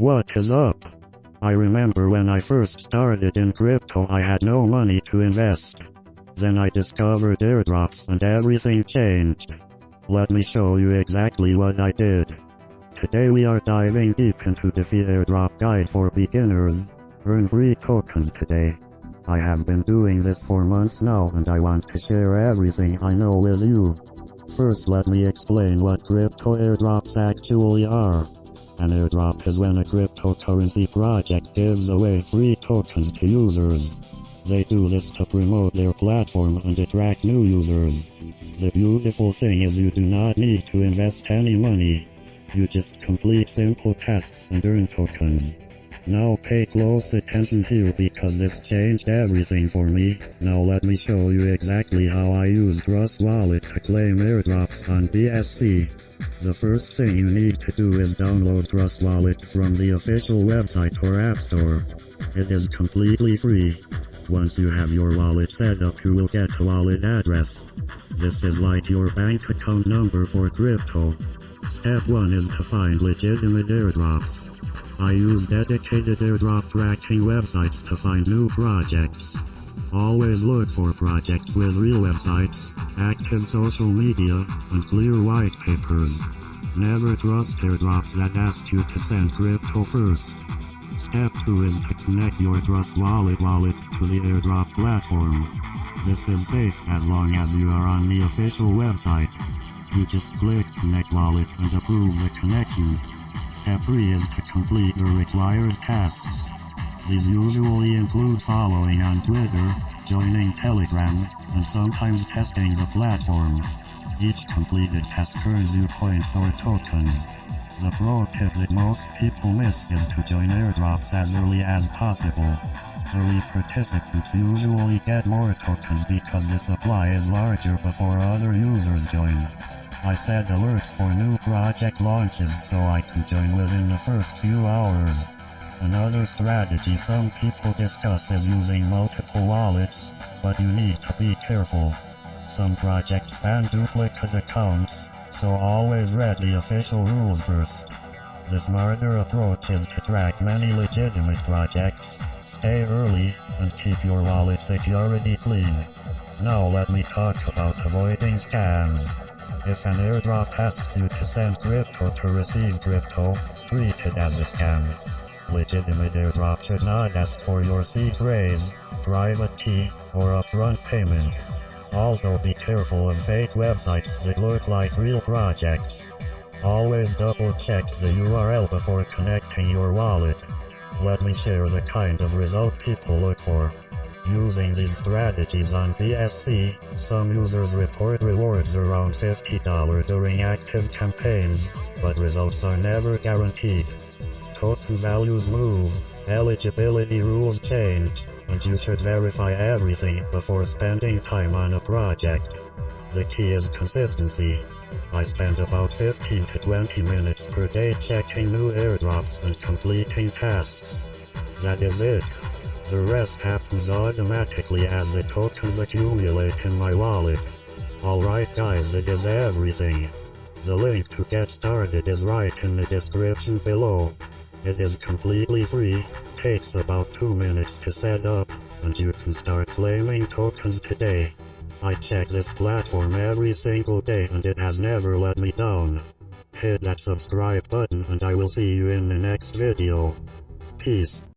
What is up? I remember when I first started in crypto I had no money to invest. Then I discovered airdrops and everything changed. Let me show you exactly what I did. Today we are diving deep into DeFi Airdrop guide for beginners. Earn free tokens today. I have been doing this for months now and I want to share everything I know with you. First let me explain what crypto airdrops actually are. An airdrop is when a cryptocurrency project gives away free tokens to users. They do this to promote their platform and attract new users. The beautiful thing is you do not need to invest any money. You just complete simple tasks and earn tokens. Now pay close attention here because this changed everything for me. Now let me show you exactly how I use Trust Wallet to claim airdrops on BSC. The first thing you need to do is download Trust Wallet from the official website or app store. It is completely free. Once you have your wallet set up you will get a wallet address. This is like your bank account number for crypto. Step 1 is to find legitimate airdrops. I use dedicated airdrop tracking websites to find new projects. Always look for projects with real websites, active social media, and clear white papers. Never trust airdrops that ask you to send crypto first. Step 2 is to connect your Trust Wallet to the airdrop platform. This is safe as long as you are on the official website. You just click Connect Wallet and approve the connection. Step 3 is to complete the required tasks. These usually include following on Twitter, joining Telegram, and sometimes testing the platform. Each completed task earns you points or tokens. The pro tip that most people miss is to join airdrops as early as possible. Early participants usually get more tokens because the supply is larger before other users join. I set alerts for new project launches so I can join within the first few hours. Another strategy some people discuss is using multiple wallets, but you need to be careful. Some projects ban duplicate accounts, so always read the official rules first. The smarter approach is to track many legitimate projects, stay early, and keep your wallet security clean. Now let me talk about avoiding scams. If an airdrop asks you to send crypto to receive crypto, treat it as a scam. Legitimate airdrop should not ask for your seed phrase, private key, or upfront payment. Also be careful of fake websites that look like real projects. Always double check the URL before connecting your wallet. Let me share the kind of result people look for. Using these strategies on BSC, some users report rewards around $50 during active campaigns, but results are never guaranteed. Token values move, eligibility rules change, and you should verify everything before spending time on a project. The key is consistency. I spend about 15 to 20 minutes per day checking new airdrops and completing tasks. That is it. The rest happens automatically as the tokens accumulate in my wallet. Alright guys, that is everything. The link to get started is right in the description below. It is completely free, takes about 2 minutes to set up, and you can start claiming tokens today. I check this platform every single day and it has never let me down. Hit that subscribe button and I will see you in the next video. Peace.